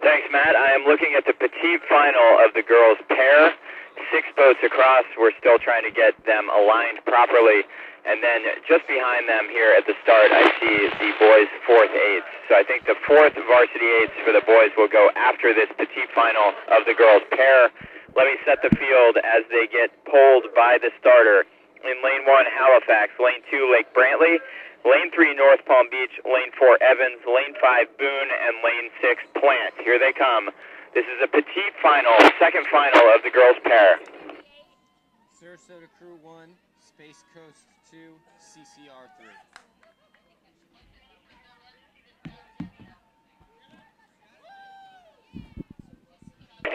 Thanks, Matt. I am looking at the Petite final of the girls' pair. 6 boats across. We're still trying to get them aligned properly. And then just behind them here at the start, I see the boys' 4th eights. So I think the 4th varsity eights for the boys will go after this Petite final of the girls' pair. Let me set the field as they get pulled by the starter. In lane 1, Halifax. Lane 2, Lake Brantley. Lane 3, North Palm Beach. Lane 4, Evans. Lane 5, Boone. And lane 6, Plant. Here they come. This is a Petite final, 2nd final of the girls' pair. Sarasota Crew 1, Space Coast 2, CCR 3.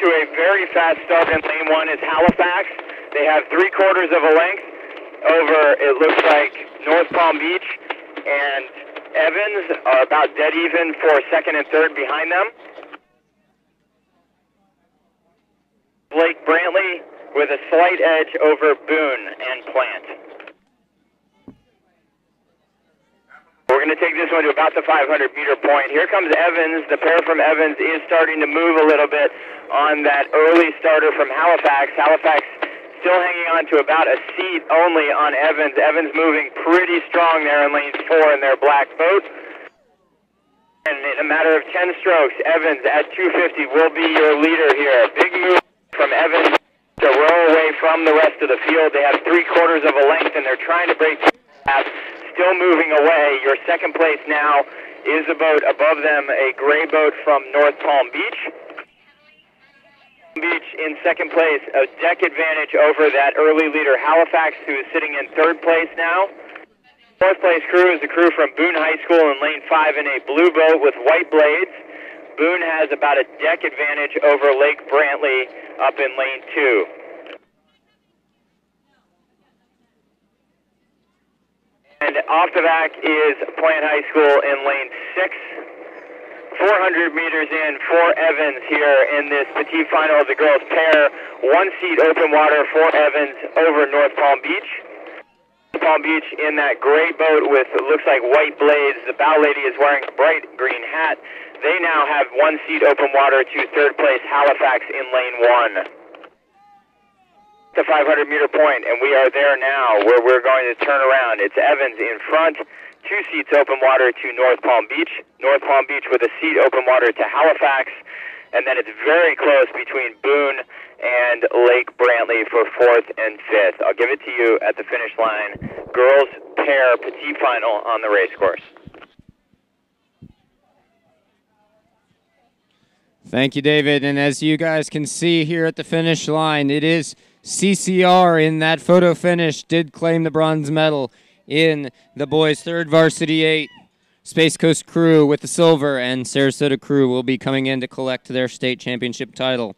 To a very fast start in lane 1 is Halifax. They have 3/4 of a length over, it looks like, North Palm Beach, and Evans are about dead even for 2nd and 3rd behind them. Lake Brantley with a slight edge over Boone and Plant. We're going to take this one to about the 500-meter point. Here comes Evans. The pair from Evans is starting to move a little bit on that early starter from Halifax. Halifax still hanging on to about a seat only on Evans. Evans moving pretty strong there in lane 4 in their black boat. And in a matter of 10 strokes, Evans at 250 will be your leader here. Big move from Evans to row away from the rest of the field. They have 3/4 of a length, and they're trying to break the gap. Still moving away. Your 2nd place now is a boat above them, a gray boat from North Palm Beach. Beach in 2nd place, a deck advantage over that early leader Halifax, who is sitting in 3rd place now. 4th place crew is the crew from Boone High School in lane 5 in a blue boat with white blades. Boone has about a deck advantage over Lake Brantley up in lane 2. And off the back is Plant High School in lane 6. 400 meters in for Evans here in this Petite final of the girls' pair. 1 seat open water for Evans over North Palm Beach. Palm Beach in that gray boat with, it looks like, white blades. The bow lady is wearing a bright green hat. They now have 1 seat open water to 3rd place Halifax in lane 1. The 500-meter point, and we are there now where we're going to turn around. It's Evans in front, 2 seats open water to North Palm Beach. North Palm Beach with a seat open water to Halifax, and then it's very close between Boone and Lake Brantley for 4th and 5th. I'll give it to you at the finish line. Girls pair Petite final on the race course. Thank you, David. And as you guys can see here at the finish line, it is CCR in that photo finish did claim the bronze medal in the boys' 3rd varsity 8. Space Coast Crew with the silver, and Sarasota Crew will be coming in to collect their state championship title.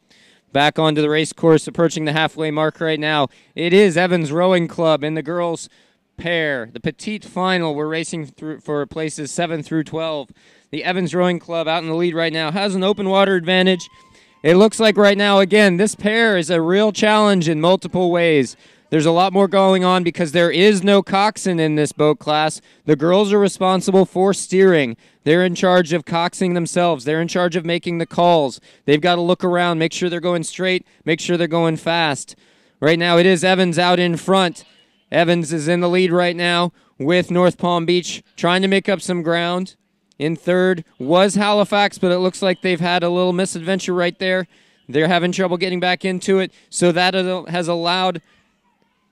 Back onto the race course, approaching the halfway mark right now. It is Evans Rowing Club in the girls' pair. The Petite final, we're racing through for places 7 through 12. The Evans Rowing Club out in the lead right now has an open water advantage. It looks like right now, again, this pair is a real challenge in multiple ways. There's a lot more going on because there is no coxswain in this boat class. The girls are responsible for steering. They're in charge of coxing themselves. They're in charge of making the calls. They've got to look around, make sure they're going straight, make sure they're going fast. Right now it is Evans out in front. Evans is in the lead right now with North Palm Beach trying to make up some ground. In 3rd was Halifax, but it looks like they've had a little misadventure right there. They're having trouble getting back into it, so that has allowed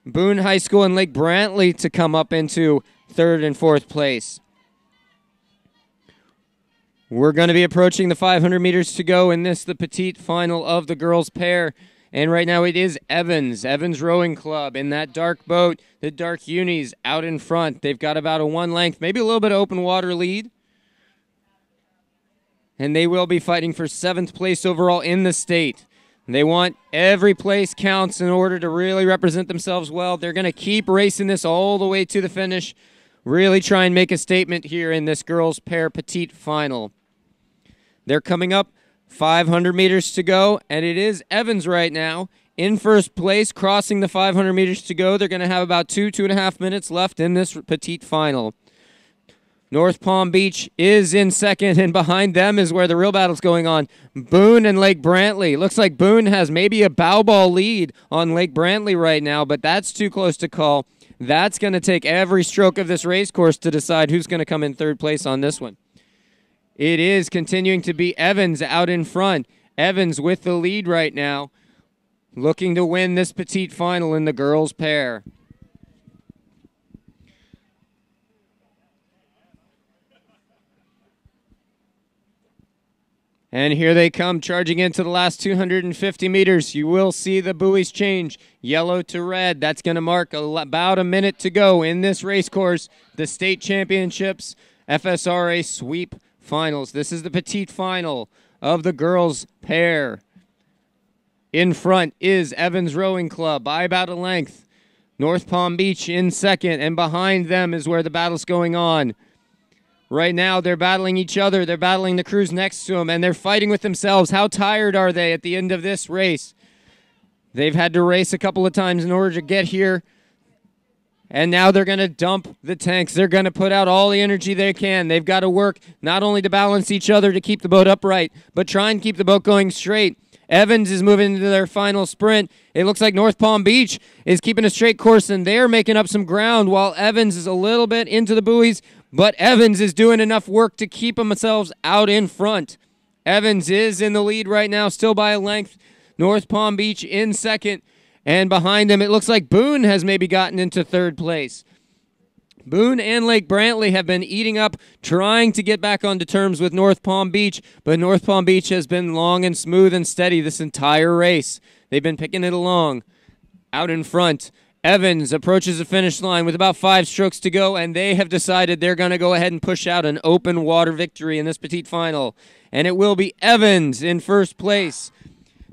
Boone High School and Lake Brantley to come up into 3rd and 4th place. We're going to be approaching the 500 meters to go in this, the Petite final of the girls' pair. And right now it is Evans Rowing Club in that dark boat, the dark unis out in front. They've got about a 1 length, maybe a little bit of open water lead. And they will be fighting for 7th place overall in the state. They want every place counts in order to really represent themselves well. They're going to keep racing this all the way to the finish, really try and make a statement here in this girls' pair Petite final. They're coming up, 500 meters to go, and it is Evans right now in 1st place, crossing the 500 meters to go. They're going to have about 2.5 minutes left in this Petite final. North Palm Beach is in second, and behind them is where the real battle's going on. Boone and Lake Brantley. Looks like Boone has maybe a bow ball lead on Lake Brantley right now, but that's too close to call. That's going to take every stroke of this race course to decide who's going to come in third place on this one. It is continuing to be Evans out in front. Evans with the lead right now, looking to win this Petite final in the girls' pair. And here they come, charging into the last 250 meters. You will see the buoys change, yellow to red. That's going to mark about a minute to go in this race course. The state championships, FSRA sweep finals. This is the Petite final of the girls' pair. In front is Evans Rowing Club by about a length. North Palm Beach in second, and behind them is where the battle's going on. Right now, they're battling each other. They're battling the crews next to them, and they're fighting with themselves. How tired are they at the end of this race? They've had to race a couple of times in order to get here, and now they're going to dump the tanks. They're going to put out all the energy they can. They've got to work not only to balance each other to keep the boat upright, but try and keep the boat going straight. Evans is moving into their final sprint. It looks like North Palm Beach is keeping a straight course, and they're making up some ground while Evans is a little bit into the buoys, but Evans is doing enough work to keep themselves out in front. Evans is in the lead right now, still by a length. North Palm Beach in second, and behind them it looks like Boone has maybe gotten into third place. Boone and Lake Brantley have been eating up, trying to get back onto terms with North Palm Beach, but North Palm Beach has been long and smooth and steady this entire race. They've been picking it along. Out in front, Evans approaches the finish line with about 5 strokes to go, and they have decided they're going to go ahead and push out an open water victory in this Petite final. And it will be Evans in first place.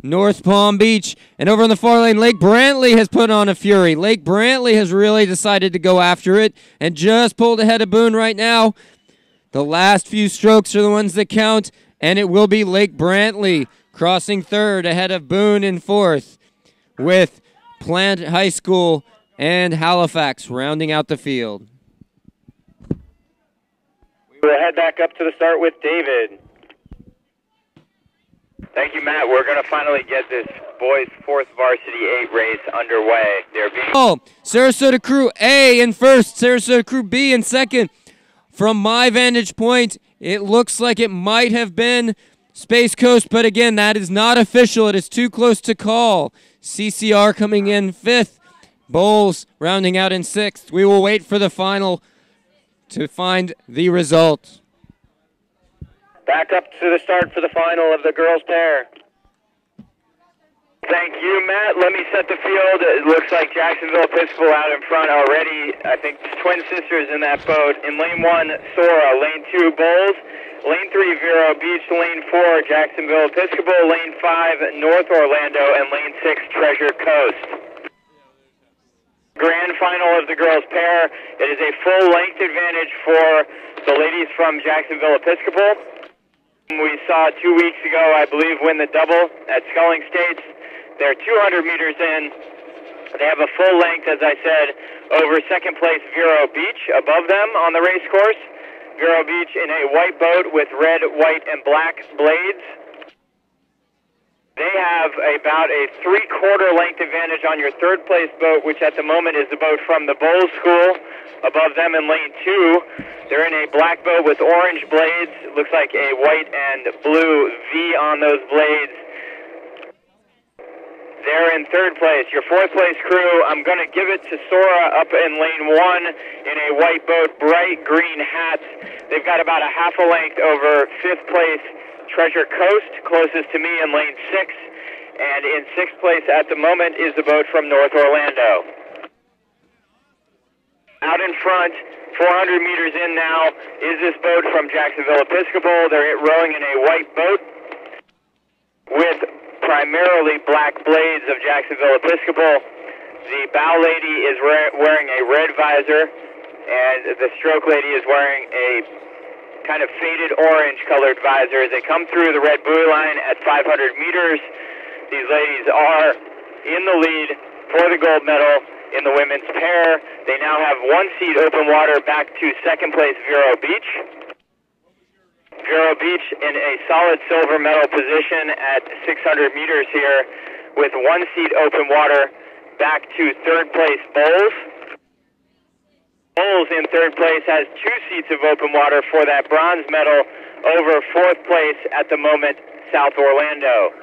North Palm Beach, and over on the far lane, Lake Brantley has put on a fury. Lake Brantley has really decided to go after it and just pulled ahead of Boone right now. The last few strokes are the ones that count, and it will be Lake Brantley crossing third ahead of Boone in fourth, with Plant High School and Halifax rounding out the field. We will head back up to the start with David. Thank you, Matt. We're going to finally get this boys' 4th varsity 8 race underway. They're being Sarasota Crew A in first, Sarasota Crew B in second. From my vantage point, it looks like it might have been Space Coast, but again, that is not official. It is too close to call. CCR coming in 5th, Bowles rounding out in 6th. We will wait for the final to find the result. Back up to the start for the final of the girls' pair. Thank you, Matt. Let me set the field. It looks like Jacksonville Episcopal out in front already. I think twin sisters in that boat. In lane 1, Sora. Lane 2, Bowles. Lane 3, Vero Beach. Lane 4, Jacksonville Episcopal. Lane 5, North Orlando. And lane 6, Treasure Coast. Grand final of the girls' pair. It is a full length advantage for the ladies from Jacksonville Episcopal. We saw 2 weeks ago, I believe, win the double at Sculling States. They're 200 meters in. They have a full length, as I said, over second place Vero Beach above them on the race course. Vero Beach in a white boat with red, white, and black blades. They have about a 3/4 length advantage on your third place boat, which at the moment is the boat from the Bowles School. Above them in lane 2, they're in a black boat with orange blades. Looks like a white and blue V on those blades. They're in third place. Your 4th place crew, I'm going to give it to Sora up in lane 1 in a white boat, bright green hats. They've got about a half a length over 5th place Treasure Coast, closest to me in lane 6. And in 6th place at the moment is the boat from North Orlando. Out in front, 400 meters in now, is this boat from Jacksonville Episcopal. They're rowing in a white boat with primarily black blades of Jacksonville Episcopal. The bow lady is wearing a red visor, and the stroke lady is wearing a kind of faded orange colored visor. As they come through the red buoy line at 500 meters, these ladies are in the lead for the gold medal in the women's pair. They now have 1 seat open water back to second place Vero Beach. Vero Beach in a solid silver medal position at 600 meters here with 1 seat open water back to third place Bowles. Bowles in third place has 2 seats of open water for that bronze medal over fourth place at the moment South Orlando.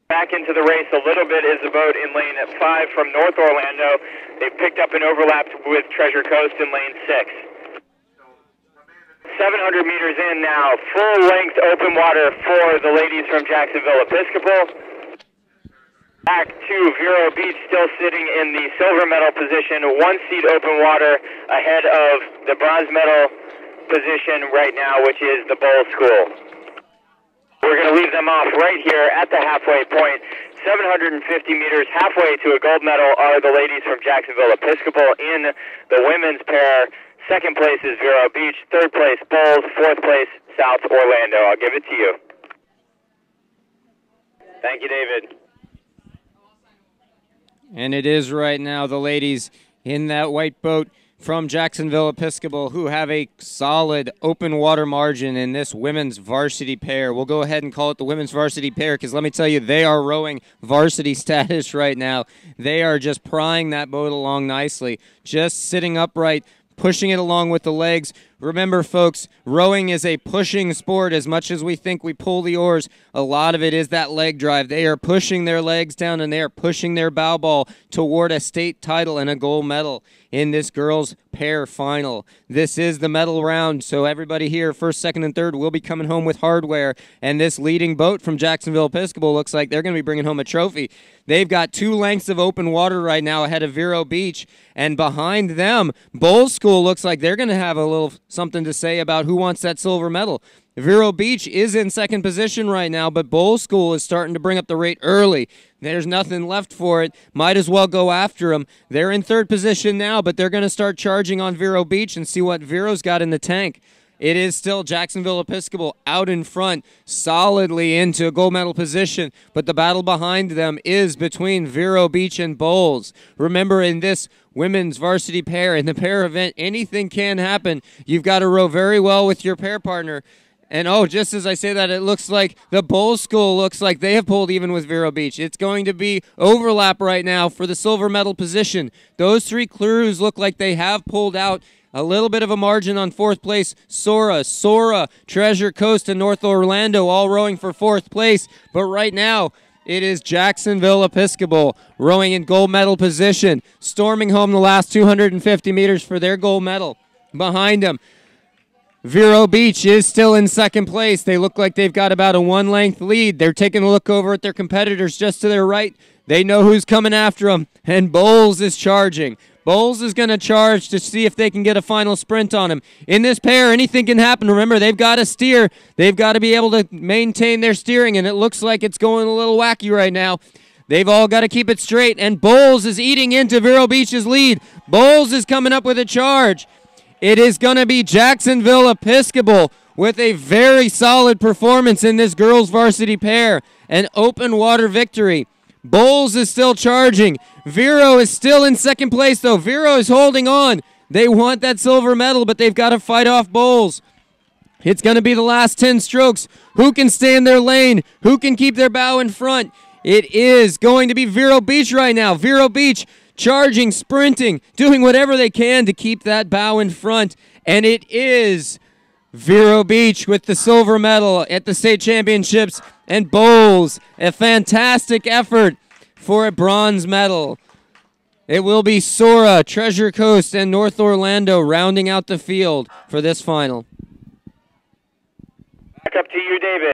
Back into the race a little bit is the boat in lane 5 from North Orlando. They picked up and overlapped with Treasure Coast in lane 6. 700 meters in now, full-length open water for the ladies from Jacksonville Episcopal. Back to Vero Beach, still sitting in the silver medal position, 1 seat open water ahead of the bronze medal position right now, which is the Bowl School. We're going to leave them off right here at the halfway point. 750 meters, halfway to a gold medal, are the ladies from Jacksonville Episcopal in the women's pair. Second place is Vero Beach, third place Bowles, fourth place South Orlando. I'll give it to you. Thank you, David. And it is right now the ladies in that white boat from Jacksonville Episcopal who have a solid open water margin in this women's varsity pair. We'll go ahead and call it the women's varsity pair because let me tell you, they are rowing varsity status right now. They are just prying that boat along nicely, just sitting upright, pushing it along with the legs. Remember, folks, rowing is a pushing sport. As much as we think we pull the oars, a lot of it is that leg drive. They are pushing their legs down and they are pushing their bow ball toward a state title and a gold medal in this girls' pair final. This is the medal round, so everybody here, first, second, and third, will be coming home with hardware. And this leading boat from Jacksonville Episcopal looks like they're going to be bringing home a trophy. They've got 2 lengths of open water right now ahead of Vero Beach, and behind them, Bowl School looks like they're going to have a little something to say about who wants that silver medal. Vero Beach is in second position right now, but Bowl School is starting to bring up the rate early. There's nothing left for it. Might as well go after them. They're in third position now, but they're going to start charging on Vero Beach and see what Vero's got in the tank. It is still Jacksonville Episcopal out in front, solidly into a gold medal position, but the battle behind them is between Vero Beach and Bowles. Remember, in this women's varsity pair, in the pair event, anything can happen. You've got to row very well with your pair partner. And, oh, just as I say that, it looks like the Bowl School looks like they have pulled even with Vero Beach. It's going to be overlap right now for the silver medal position. Those 3 crews look like they have pulled out. A little bit of a margin on fourth place. Sora, Treasure Coast, and North Orlando all rowing for fourth place. But right now, it is Jacksonville Episcopal rowing in gold medal position, storming home the last 250 meters for their gold medal. Behind them, Vero Beach is still in second place. They look like they've got about a 1-length lead. They're taking a look over at their competitors just to their right. They know who's coming after them, and Bowles is charging. Bowles is going to charge to see if they can get a final sprint on him. In this pair, anything can happen. Remember, they've got to steer. They've got to be able to maintain their steering, and it looks like it's going a little wacky right now. They've all got to keep it straight, and Bowles is eating into Vero Beach's lead. Bowles is coming up with a charge. It is going to be Jacksonville Episcopal with a very solid performance in this girls' varsity pair. An open water victory. Bowles is still charging. Vero is still in second place, though. Vero is holding on. They want that silver medal, but they've got to fight off Bowles. It's going to be the last 10 strokes. Who can stay in their lane? Who can keep their bow in front? It is going to be Vero Beach right now. Vero Beach charging, sprinting, doing whatever they can to keep that bow in front. And it is Vero Beach with the silver medal at the state championships. And Bowles, a fantastic effort for a bronze medal. It will be Sora, Treasure Coast, and North Orlando rounding out the field for this final. Back up to you, David.